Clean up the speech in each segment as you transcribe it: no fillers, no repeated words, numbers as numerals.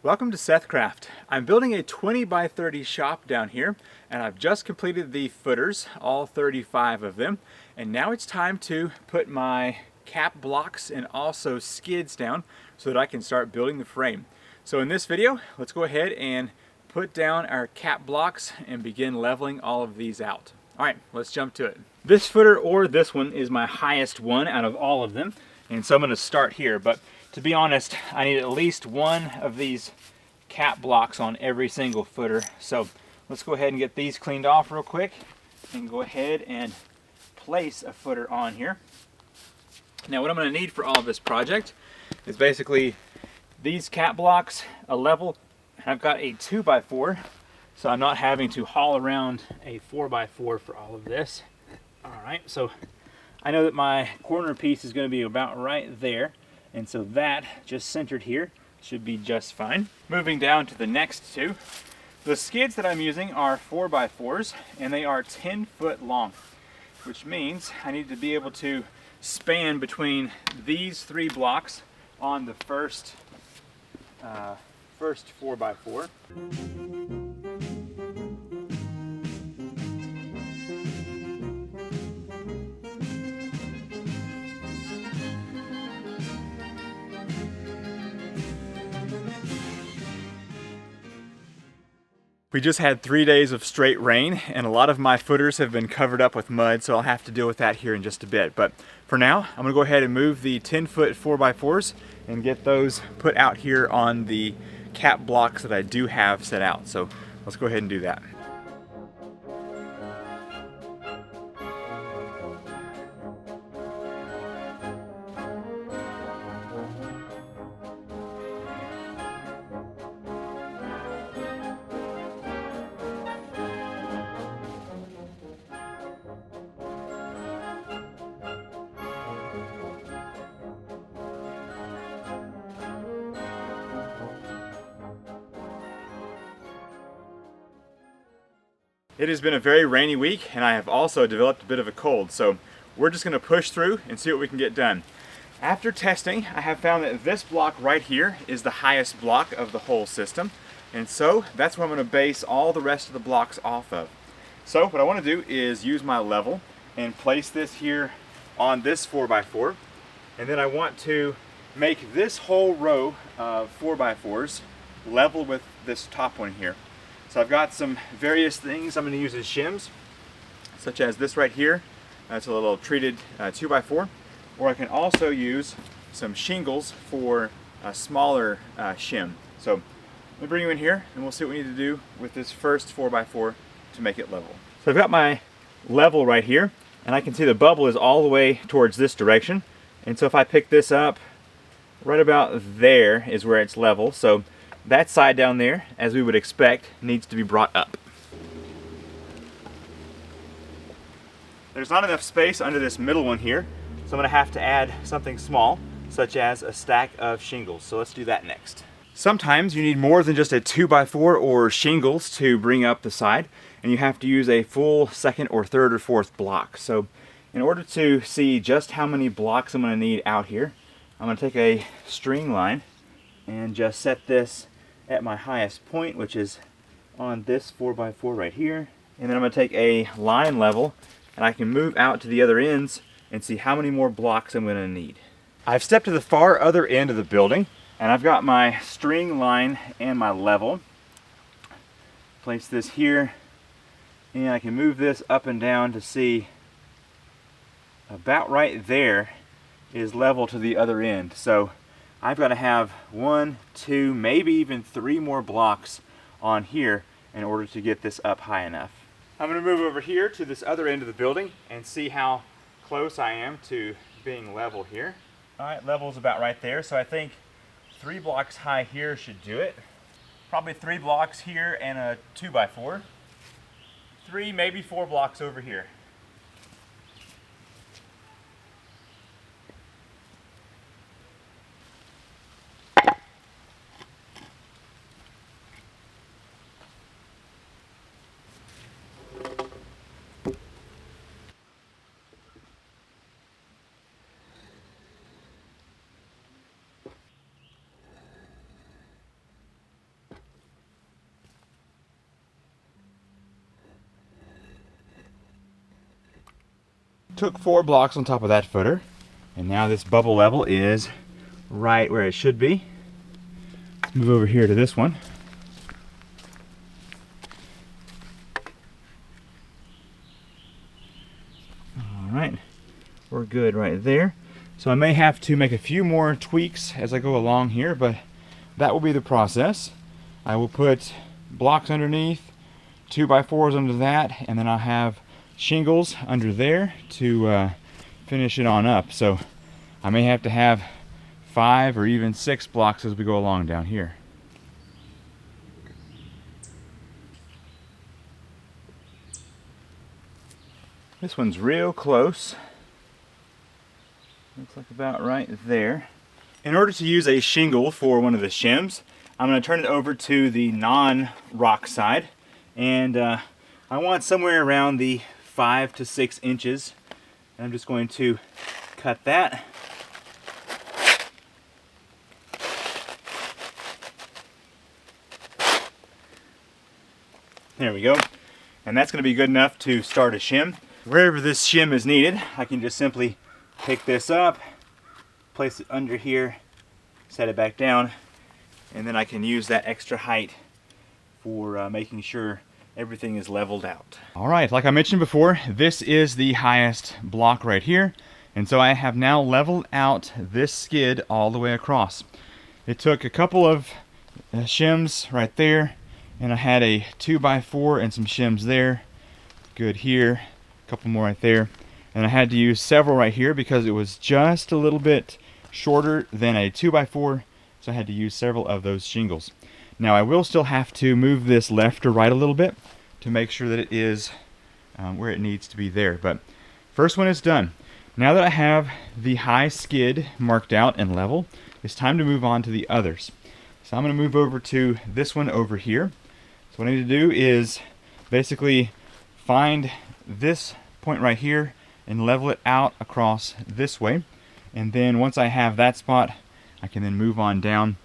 Welcome to SethCraft. I'm building a 20 by 30 shop down here, and I've just completed the footers, all 35 of them, and now it's time to put my cap blocks and also skids down so that I can start building the frame. So in this video, let's go ahead and put down our cap blocks and begin leveling all of these out. All right, let's jump to it. This footer or this one is my highest one out of all of them, and so I'm going to start here, but to be honest, I need at least one of these cap blocks on every single footer. So let's go ahead and get these cleaned off real quick and go ahead and place a footer on here. Now what I'm going to need for all of this project is basically these cap blocks, a level, and I've got a 2x4, so I'm not having to haul around a 4x4 for all of this. All right, so I know that my corner piece is going to be about right there. And so that, just centered here, should be just fine. Moving down to the next two. The skids that I'm using are 4x4s, and they are 10 foot long, which means I need to be able to span between these three blocks on the first 4x4. We just had 3 days of straight rain, and a lot of my footers have been covered up with mud, so I'll have to deal with that here in just a bit. But for now, I'm gonna go ahead and move the 10-foot 4x4s and get those put out here on the cap blocks that I do have set out. So let's go ahead and do that. It has been a very rainy week, and I have also developed a bit of a cold, so we're just going to push through and see what we can get done. After testing, I have found that this block right here is the highest block of the whole system, and so that's what I'm going to base all the rest of the blocks off of. So what I want to do is use my level and place this here on this 4x4, and then I want to make this whole row of 4x4s level with this top one here. So I've got some various things I'm going to use as shims, such as this right here. That's a little treated 2x4. Or I can also use some shingles for a smaller shim. So let me bring you in here and we'll see what we need to do with this first 4x4 to make it level. So I've got my level right here, and I can see the bubble is all the way towards this direction. And so if I pick this up, right about there is where it's level. So that side down there, as we would expect, needs to be brought up. There's not enough space under this middle one here, so I'm going to have to add something small, such as a stack of shingles. So let's do that next. Sometimes you need more than just a 2x4 or shingles to bring up the side, and you have to use a full second or third or fourth block. So in order to see just how many blocks I'm going to need out here, I'm going to take a string line and just set this at my highest point, which is on this 4x4 right here. And then I'm going to take a line level, and I can move out to the other ends and see how many more blocks I'm going to need. I've stepped to the far other end of the building, and I've got my string line and my level. Place this here, and I can move this up and down to see about right there is level to the other end. So I've got to have 1, 2, maybe even 3 more blocks on here in order to get this up high enough. I'm going to move over here to this other end of the building and see how close I am to being level here. All right, level is about right there, so I think 3 blocks high here should do it. Probably 3 blocks here and a 2x4. 3, maybe 4 blocks over here. took 4 blocks on top of that footer, and now this bubble level is right where it should be. Let's move over here to this one. All right, we're good right there. So I may have to make a few more tweaks as I go along here, but that will be the process. I will put blocks underneath, 2x4s under that, and then I'll have shingles under there to finish it on up. So I may have to have 5 or even 6 blocks as we go along down here. This one's real close. Looks like about right there. In order to use a shingle for one of the shims, I'm going to turn it over to the non-rock side, and I want somewhere around the 5 to 6 inches. And I'm just going to cut that. There we go. And that's going to be good enough to start a shim. Wherever this shim is needed, I can just simply pick this up, place it under here, set it back down, and then I can use that extra height for making sure everything is leveled out. All right, like I mentioned before, this is the highest block right here, and so I have now leveled out this skid all the way across. It took a couple of shims right there, and I had a 2x4 and some shims there. Good here, a couple more right there. And I had to use several right here because it was just a little bit shorter than a 2x4, so I had to use several of those shingles. Now I will still have to move this left or right a little bit to make sure that it is where it needs to be there. But first one is done. Now that I have the high skid marked out and level, it's time to move on to the others. So I'm going to move over to this one over here. So what I need to do is basically find this point right here and level it out across this way. And then once I have that spot, I can then move on down.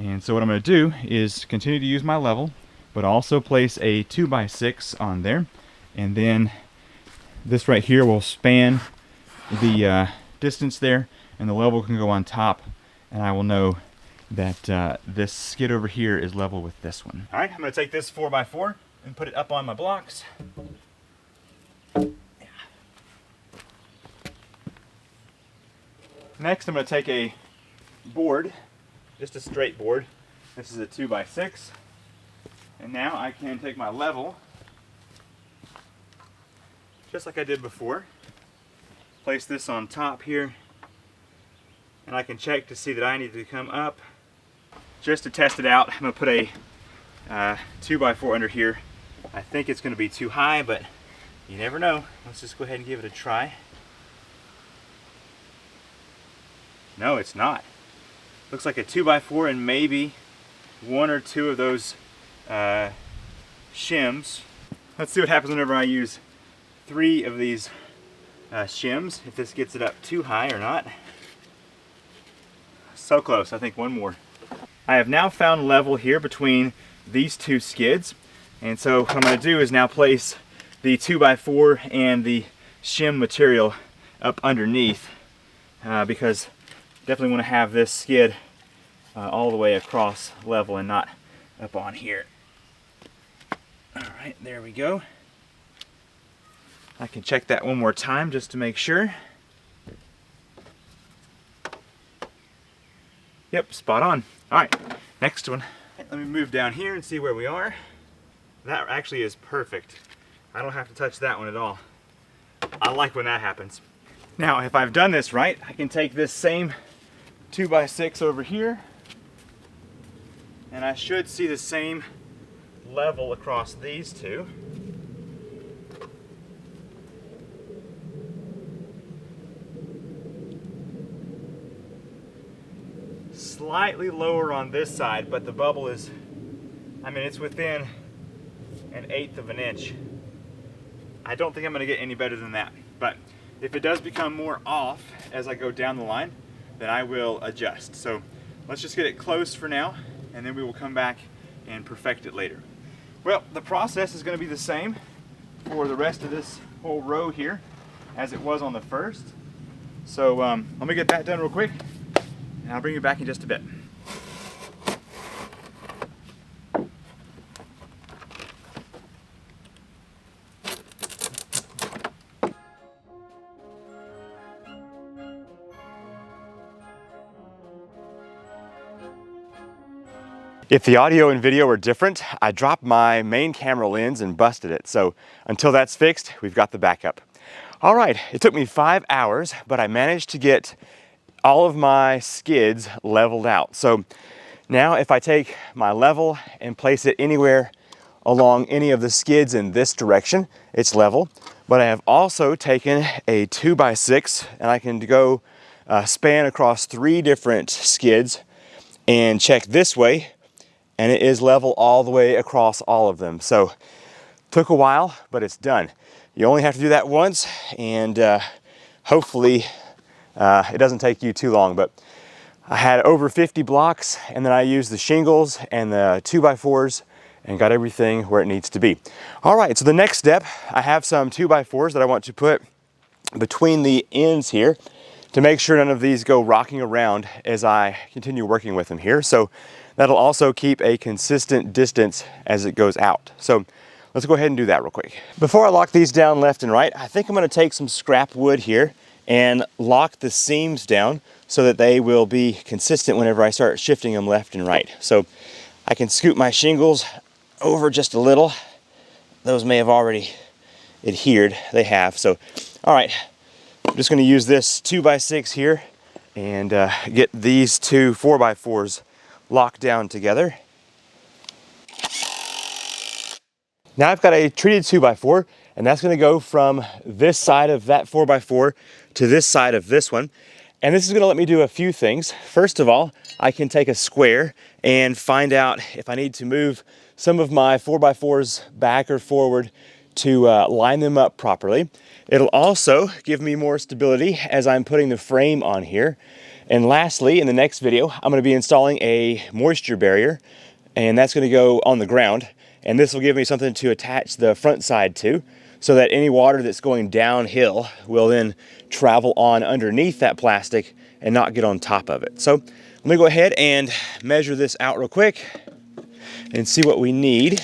And so what I'm going to do is continue to use my level, but also place a 2x6 on there. And then this right here will span the distance there, and the level can go on top, and I will know that this skid over here is level with this one. All right, I'm going to take this 4x4 and put it up on my blocks. Next, I'm going to take a board, just a straight board. This is a 2x6. And now I can take my level, just like I did before. Place this on top here, and I can check to see that I need to come up. Just to test it out, I'm going to put a 2x4 under here. I think it's going to be too high, but you never know. Let's just go ahead and give it a try. No, it's not. Looks like a 2x4 and maybe 1 or 2 of those shims. Let's see what happens whenever I use 3 of these shims, if this gets it up too high or not. So close. I think 1 more. I have now found level here between these 2 skids, and so what I'm going to do is now place the 2x4 and the shim material up underneath, because definitely want to have this skid all the way across level and not up on here. All right, there we go. I can check that 1 more time just to make sure. Yep, spot on. All right, next one. Let me move down here and see where we are. That actually is perfect. I don't have to touch that one at all. I like when that happens. Now, if I've done this right, I can take this same 2x6 over here, and I should see the same level across these 2. Slightly lower on this side, but the bubble is, I mean, it's within 1/8 of an inch. I don't think I'm going to get any better than that, but if it does become more off as I go down the line, then I will adjust. So let's just get it close for now, and then we will come back and perfect it later. Well, the process is going to be the same for the rest of this whole row here. as it was on the first. So let me get that done real quick, and I'll bring you back in just a bit. If the audio and video are different, I dropped my main camera lens and busted it. So until that's fixed, we've got the backup. All right, it took me 5 hours, but I managed to get all of my skids leveled out. So now if I take my level and place it anywhere along any of the skids in this direction, it's level. But I have also taken a 2x6 and I can go span across 3 different skids and check this way, and it is level all the way across all of them. So took a while, but it's done. You only have to do that once, and hopefully it doesn't take you too long. But I had over 50 blocks, and then I used the shingles and the 2x4s and got everything where it needs to be. All right, so the next step, I have some 2x4s that I want to put between the ends here to make sure none of these go rocking around as I continue working with them here. So that'll also keep a consistent distance as it goes out. So let's go ahead and do that real quick. Before I lock these down left and right, I think I'm gonna take some scrap wood here and lock the seams down so that they will be consistent whenever I start shifting them left and right. So I can scoot my shingles over just a little. Those may have already adhered, they have. So, all right, I'm just gonna use this 2x6 here and get these 2 4x4s locked down together. Now I've got a treated 2x4, and that's gonna go from this side of that 4x4 to this side of this one. And this is gonna let me do a few things. First of all, I can take a square and find out if I need to move some of my 4x4s back or forward to line them up properly. It'll also give me more stability as I'm putting the frame on here. And lastly, in the next video, I'm gonna be installing a moisture barrier, and that's gonna go on the ground. And this will give me something to attach the front side to, so that any water that's going downhill will then travel on underneath that plastic and not get on top of it. So let me go ahead and measure this out real quick and see what we need.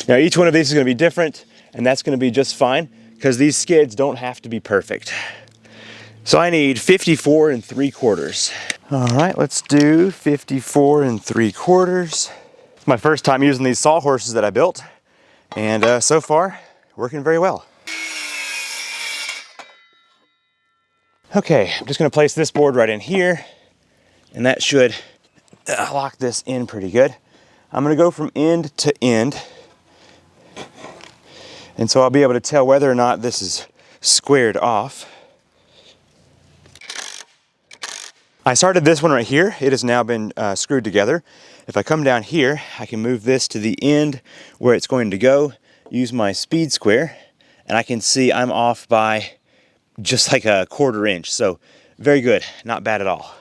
Now each one of these is gonna be different, and that's gonna be just fine because these skids don't have to be perfect. So I need 54 3/4. All right, let's do 54 3/4. It's my first time using these sawhorses that I built, and so far, working very well. Okay, I'm just gonna place this board right in here, and that should lock this in pretty good. I'm gonna go from end to end, and so I'll be able to tell whether or not this is squared off. I started this one right here. It has now been screwed together. If I come down here, I can move this to the end where it's going to go, use my speed square, and I can see I'm off by just like a 1/4 inch. So very good, not bad at all.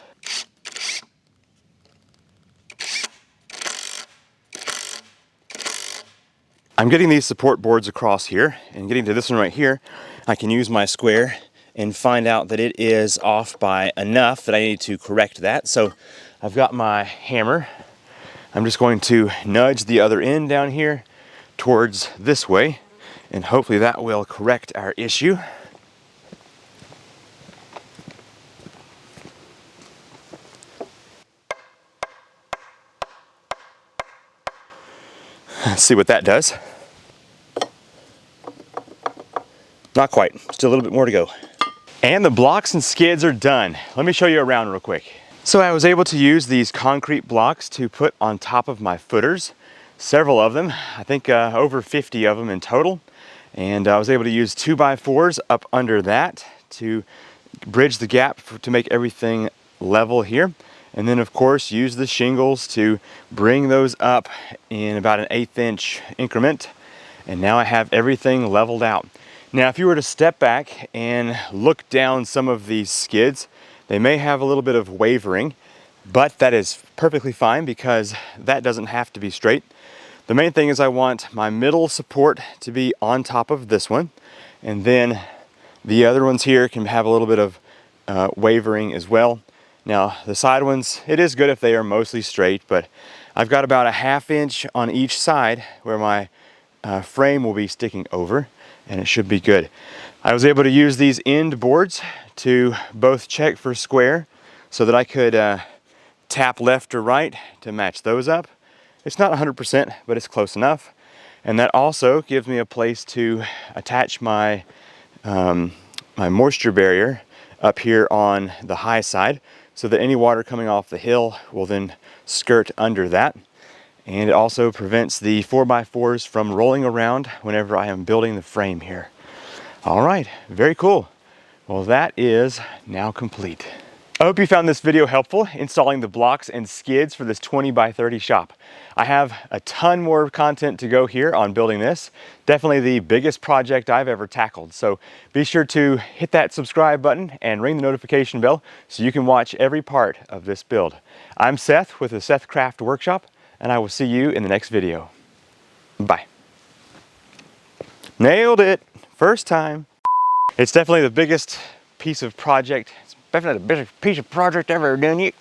I'm getting these support boards across here, and getting to this one right here, I can use my square and find out that it is off by enough that I need to correct that. So I've got my hammer. I'm just going to nudge the other end down here towards this way, and hopefully that will correct our issue. Let's see what that does. Not quite, still a little bit more to go. And the blocks and skids are done. Let me show you around real quick. So I was able to use these concrete blocks to put on top of my footers, several of them, I think over 50 of them in total. And I was able to use 2x4s up under that to bridge the gap to make everything level here. And then of course use the shingles to bring those up in about an 1/8 inch increment. And now I have everything leveled out. Now if you were to step back and look down some of these skids, they may have a little bit of wavering, but that is perfectly fine because that doesn't have to be straight. The main thing is I want my middle support to be on top of this one, and then The other ones here can have a little bit of wavering as well. Now the side ones, it is good if they are mostly straight, but I've got about a 1/2 inch on each side where my frame will be sticking over, and it should be good. I was able to use these end boards to both check for square so that I could tap left or right to match those up. It's not 100%, but it's close enough. And that also gives me a place to attach my my moisture barrier up here on the high side so that any water coming off the hill will then skirt under that. And it also prevents the 4x4s from rolling around whenever I am building the frame here. All right, very cool. Well, that is now complete. I hope you found this video helpful installing the blocks and skids for this 20x30 shop. I have a ton more content to go here on building this. Definitely the biggest project I've ever tackled. So be sure to hit that subscribe button and ring the notification bell so you can watch every part of this build. I'm Seth with the SethCraft Workshop, and I will see you in the next video. Bye. Nailed it, first time. It's definitely the biggest piece of project. It's definitely the biggest piece of project ever done.